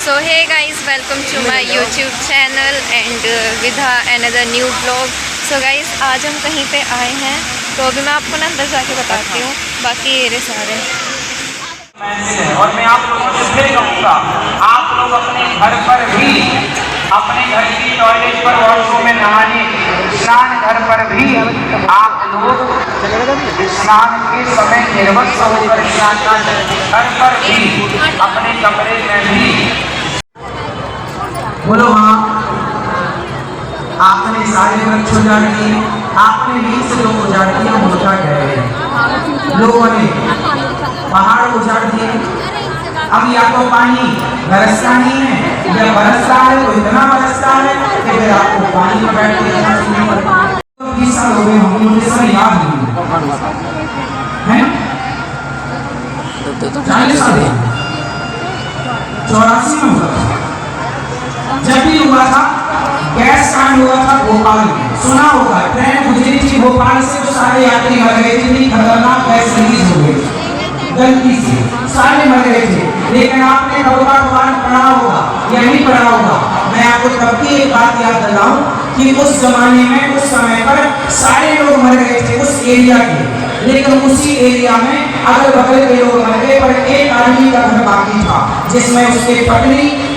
So hey guys, welcome to my YouTube channel and with another new vlog. So guys, आज हम कहीं पे आए हैं, तो अभी मैं आपको ना अंदर जाके बताती हूँ। बाकी ये सारे और मैं आप लोगों से फिर कहूँगा, आप लोग अपने घर पर भी, अपने घर की टॉयलेट पर, वॉशरूम में नहाने, स्नान घर पर भी आप लोग स्नान के समय निर्वस्त्र होकर स्नान करें। घर पर भी, अपने कमरे में भी। बोलो हाँ। आपने सारे वृक्ष उजाड़ दिए, आपने 20 लोग उजाड़ दिया, उल्टा कह रहे हैं लोगों ने पहाड़ उजाड़ दिए। अब या तो पानी बरसता नहीं है या बरसता है तो इतना बरसता है कि फिर आपको पानी में बैठ के रहना सुनना पड़ता है। 20 साल हो गए होंगे, मुझे सब याद नहीं है। 40 साल 84 में हुआ था, जब भी हुआ था गैस कांड हुआ था भोपाल में, सुना होगा। ट्रेन गुजरी थी भोपाल से तो सारे यात्री मर गए थे, इतनी खतरनाक गैस रिलीज हो गई गलती से, सारे मर गए थे। लेकिन आपने भगवान कुरान पढ़ा होगा या नहीं पढ़ा होगा, मैं आपको तब भी एक बात याद दिलाऊं कि उस जमाने में, उस समय पर सारे लोग मर गए थे उस एरिया के, लेकिन उसी एरिया में अगल बगल के लोग मर गए, पर एक आदमी का घर बाकी था जिसमें उसके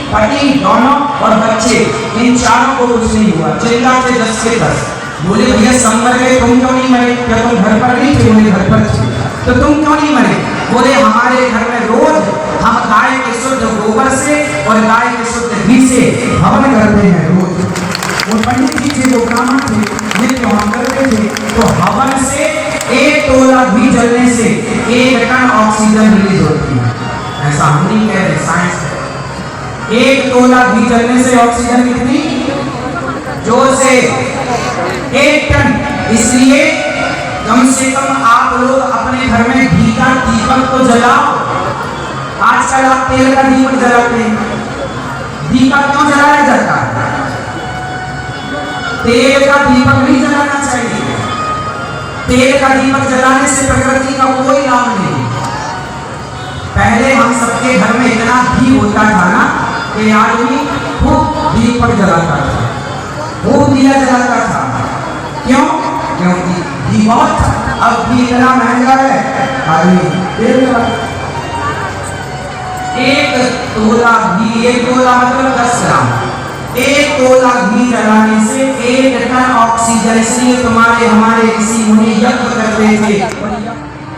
पति दोनों और बच्चे, इन चारों को कुछ नहीं हुआ। जिंदा थे 10 के 10। बोले भैया सब मर गए, तुम क्यों नहीं मरे? क्या तुम घर पर नहीं थे? बोले घर पर थे। तो तुम क्यों नहीं मरे? बोले हमारे घर में रोज हम गाय के शुद्ध गोबर से और गाय के शुद्ध घी से हवन करते हैं रोज। वो पंडित जी थे, वो ब्राह्मण थे, नित्य हवन करते थे। तो हवन से 1 तोला घी जलने से 1 टन ऑक्सीजन रिलीज होती है। ऐसा हम नहीं कह रहे, साइंस है। 1 तोला घी जलने से ऑक्सीजन कितनी? जोर से 1 टन। इसलिए कम से कम आप लोग अपने घर में घी का दीपक तो जलाओ। आजकल आप तेल का दीपक जलाते हैं। दीपक क्यों जलाया जाता है? तेल का दीपक नहीं जलाना चाहिए। तेल का दीपक जलाने से प्रकृति का कोई लाभ नहीं। पहले हम सबके घर में इतना घी होता था ना कि आदमी खूब दीपक जलाता था, खूब दिया जलाता था। क्यों? क्योंकि घी बहुत था। अब घी इतना महंगा है, आदमी 1 तोला घी, 1 तोला मतलब 10 ग्राम, 1 तोला घी जलाने से 1 टन ऑक्सीजन। इसलिए तुम्हारे हमारे ऋषि मुनि यज्ञ करते थे।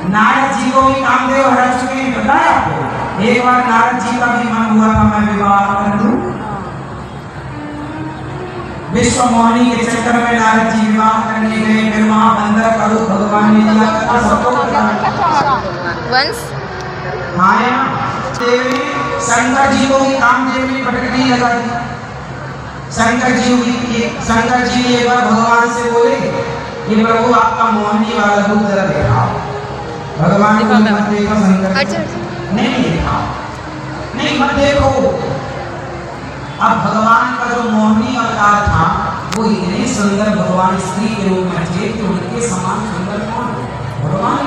नारद जी को भी कामदेव हरा चुके हैं, पता है आपको? एक बार नारद जी का भी मन हुआ था मैं विवाह कर दूं। विश्व मोहिनी के चक्कर में नारद जी विवाह करने गए, फिर वहां बंदर का रूप भगवान ने दिया था सबको वंश माया देव ने शंकर जी को भी कामदेव ने पटकनी लगा दी। शंकर जी एक बार भगवान से बोले, ये प्रभु आपका मोहिनी वाला रूप जरा दिखाओ। भगवान को मत देखो, शंकर नहीं देखा, नहीं मत देखो। अब भगवान का जो मोहिनी अवतार था वो इतने सुंदर भगवान स्त्री के रूप में थे कि उनके समान सुंदर कौन? भगवान।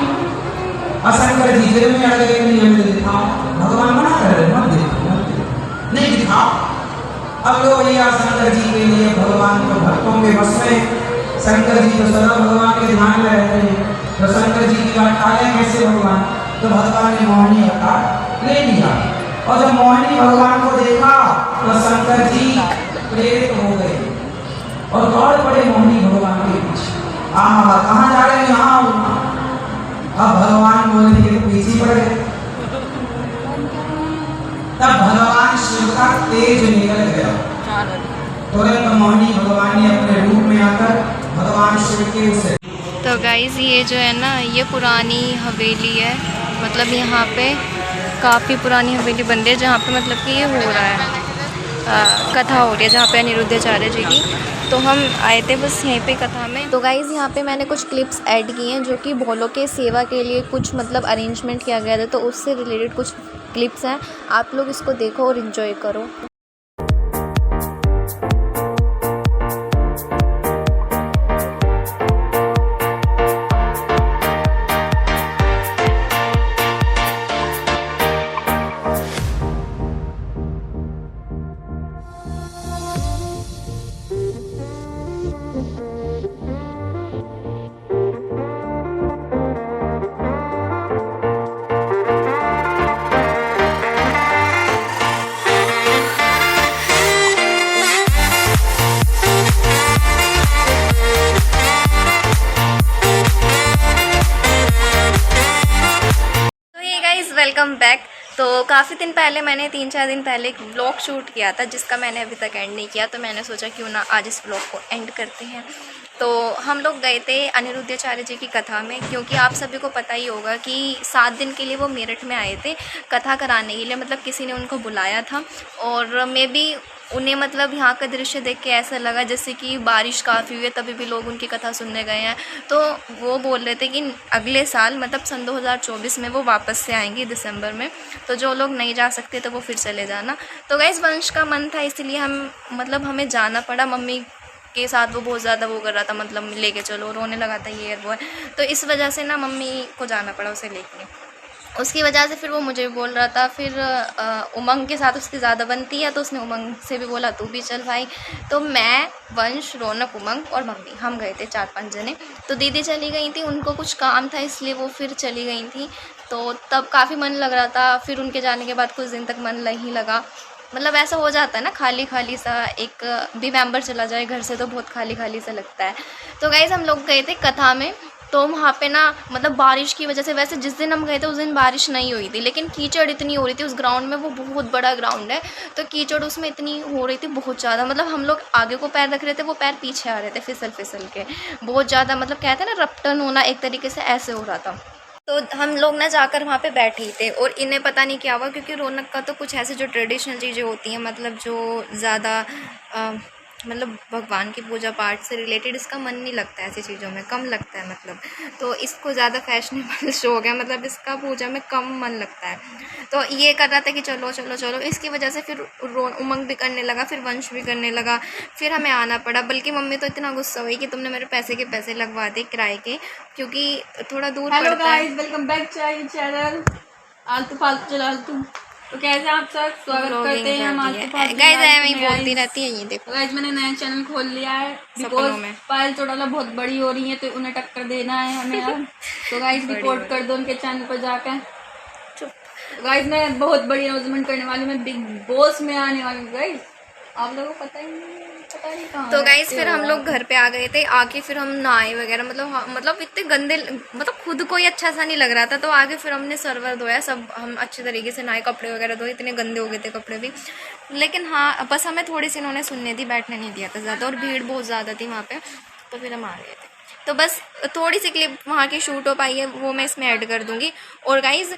और शंकर जी दिल में अड़ गए, नहीं दिखाओ। भगवान मना कर रहे, मत देखो, नहीं दिखाओ। अब लो भैया शंकर जी के लिए भगवान को भक्तों के बस में, शंकर जी तो सदा भगवान के ध्यान में रहते हैं, तो शंकर जी की बात टाले कैसे भगवान? तो भगवान ने मोहिनी अवतार ले लिया, और जब मोहिनी भगवान को देखा तो शंकर जी प्रेरित हो गए और दौड़ पड़े मोहिनी भगवान के पीछे। कहाँ जा रहे हैं? यहाँ। अब भगवान मोहिनी के पीछे पड़ गए। तब भगवान शिव का तेज निकल गया, तुरंत मोहिनी भगवान ने अपने रूप में आकर भगवान शिव के उसे। तो गाइज ये जो है ना, ये पुरानी हवेली है। मतलब यहाँ पे काफ़ी पुरानी हवेली बन रही है, जहाँ पे मतलब कि ये हो रहा है, कथा हो रही है, जहाँ पे अनिरुद्धाचार्य जी की। तो हम आए थे बस यहीं पे कथा में। तो गाइज़ यहाँ पे मैंने कुछ क्लिप्स ऐड की हैं जो कि भोलों के सेवा के लिए कुछ मतलब अरेंजमेंट किया गया था, तो उससे रिलेटेड कुछ क्लिप्स हैं। आप लोग इसको देखो और इन्जॉय करो। काफ़ी दिन पहले मैंने 3-4 दिन पहले एक व्लॉग शूट किया था जिसका मैंने अभी तक एंड नहीं किया, तो मैंने सोचा क्यों ना आज इस व्लॉग को एंड करते हैं। तो हम लोग गए थे अनिरुद्धाचार्य जी की कथा में, क्योंकि आप सभी को पता ही होगा कि 7 दिन के लिए वो मेरठ में आए थे कथा कराने के लिए, मतलब किसी ने उनको बुलाया था। और मैं भी उन्हें मतलब यहाँ का दृश्य देख के ऐसा लगा जैसे कि बारिश काफ़ी हुई है तभी भी लोग उनकी कथा सुनने गए हैं। तो वो बोल रहे थे कि अगले साल मतलब सन 2024 में वो वापस से आएंगे दिसंबर में, तो जो लोग नहीं जा सकते तो वो फिर चले जाना। तो गाइस वंश का मन था इसलिए हम मतलब हमें जाना पड़ा। मम्मी के साथ वो बहुत ज़्यादा वो कर रहा था, मतलब लेके चलो, रोने लगा था ये वो है, तो इस वजह से ना मम्मी को जाना पड़ा उसे लेके। उसकी वजह से फिर वो मुझे भी बोल रहा था, फिर उमंग के साथ उसकी ज़्यादा बनती है तो उसने उमंग से भी बोला तू भी चल भाई। तो मैं, वंश, रौनक, उमंग और मम्मी हम गए थे 4-5 जने। तो दीदी चली गई थी, उनको कुछ काम था इसलिए वो फिर चली गई थी। तो तब काफ़ी मन लग रहा था, फिर उनके जाने के बाद कुछ दिन तक मन नहीं लगा। मतलब ऐसा हो जाता है ना, खाली खाली सा, एक भी मेंबर चला जाए घर से तो बहुत खाली खाली सा लगता है। तो गाइस हम लोग गए थे कथा में, तो वहाँ पे ना मतलब बारिश की वजह से, वैसे जिस दिन हम गए थे उस दिन बारिश नहीं हुई थी, लेकिन कीचड़ इतनी हो रही थी उस ग्राउंड में, वो बहुत बड़ा ग्राउंड है, तो कीचड़ उसमें इतनी हो रही थी बहुत ज़्यादा। मतलब हम लोग आगे को पैर रख रहे थे, वो पैर पीछे आ रहे थे फिसल फिसल के, बहुत ज़्यादा मतलब कहते हैं ना रपटन होना, एक तरीके से ऐसे हो रहा था। तो हम लोग ना जाकर वहाँ पे बैठे ही थे और इन्हें पता नहीं क्या हुआ, क्योंकि रौनक का तो कुछ ऐसे जो ट्रेडिशनल चीज़ें होती हैं, मतलब जो ज़्यादा मतलब भगवान की पूजा पाठ से रिलेटेड इसका मन नहीं लगता है, ऐसी चीज़ों में कम लगता है मतलब। तो इसको ज़्यादा फैशनेबल शौक है, मतलब इसका पूजा में कम मन लगता है। तो ये कर रहा था कि चलो चलो चलो, इसकी वजह से फिर उमंग भी करने लगा, फिर वंश भी करने लगा, फिर हमें आना पड़ा। बल्कि मम्मी तो इतना गुस्सा हुई कि तुमने मेरे पैसे के पैसे लगवा दे किराए के, क्योंकि थोड़ा दूर हेलो पड़ता है। Guys, welcome back to our channel Aaltu Faltu Chalaltu. तो कैसे आप सब स्वागत करते हैं हम आलतू फालतू गाइस मैं में। बोलती रहती है, ये देखो गाइस मैंने नया चैनल खोल लिया है सपनों बिकॉज में। पायल चौटाला बहुत बड़ी हो रही है तो उन्हें टक्कर देना है हमें अब। तो गाइस रिपोर्ट कर दो उनके चैनल पर जाकर। गाइस मैं बहुत बड़ी अनाउंसमेंट करने वाली हूँ, मैं बिग बॉस में आने वाली हूँ गाइस, आप लोगों को पता ही नहीं कहाँ। तो गाइस फिर हम लोग घर पे आ गए थे, आके फिर हम नहाए वगैरह, मतलब इतने गंदे, मतलब खुद को ही अच्छा सा नहीं लग रहा था। तो आगे फिर हमने सर्वर धोया, सब हम अच्छे तरीके से नहाए, कपड़े वगैरह धोए, इतने गंदे हो गए थे कपड़े भी। लेकिन हाँ बस हमें थोड़ी सी इन्होंने सुनने दी, बैठने नहीं दिया था ज़्यादा, और भीड़ बहुत ज़्यादा थी वहाँ पे, तो फिर हम आ गए थे। तो बस थोड़ी सी क्लिप वहाँ की शूट हो पाई है, वो मैं इसमें ऐड कर दूँगी। और गाइज़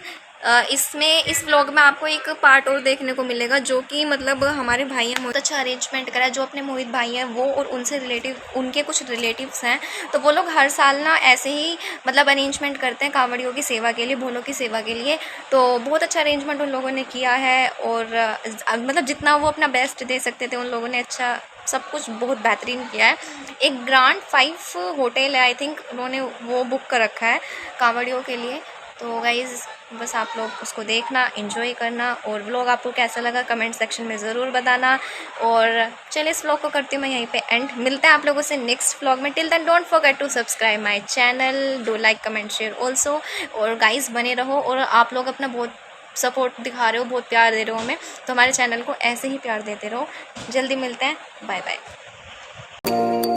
इसमें इस व्लॉग में आपको एक पार्ट और देखने को मिलेगा, जो कि मतलब हमारे भाई हैं, बहुत अच्छा अरेंजमेंट करा है, जो अपने मोहित भाई हैं वो, और उनसे रिलेटिव, उनके कुछ रिलेटिव्स हैं, तो वो लोग हर साल ना ऐसे ही मतलब अरेंजमेंट करते हैं कांवड़ियों की सेवा के लिए, भोलों की सेवा के लिए। तो बहुत अच्छा अरेंजमेंट उन लोगों ने किया है, और मतलब जितना वो अपना बेस्ट दे सकते थे उन लोगों ने अच्छा सब कुछ बहुत बेहतरीन किया है। एक ग्रांड 5 होटल है आई थिंक, उन्होंने वो बुक कर रखा है कांवड़ियों के लिए। तो गाइज़ बस आप लोग उसको देखना, एंजॉय करना, और व्लॉग आपको कैसा लगा कमेंट सेक्शन में ज़रूर बताना। और चलिए इस व्लॉग को करती हूँ मैं यहीं पे एंड, मिलते हैं आप लोगों से नेक्स्ट व्लॉग में। Till then don't forget to subscribe my channel, do like comment share also. और गाइज़ बने रहो, और आप लोग अपना बहुत सपोर्ट दिखा रहे हो, बहुत प्यार दे रहे हो हमें, तो हमारे चैनल को ऐसे ही प्यार देते रहो। जल्दी मिलते हैं, बाय बाय।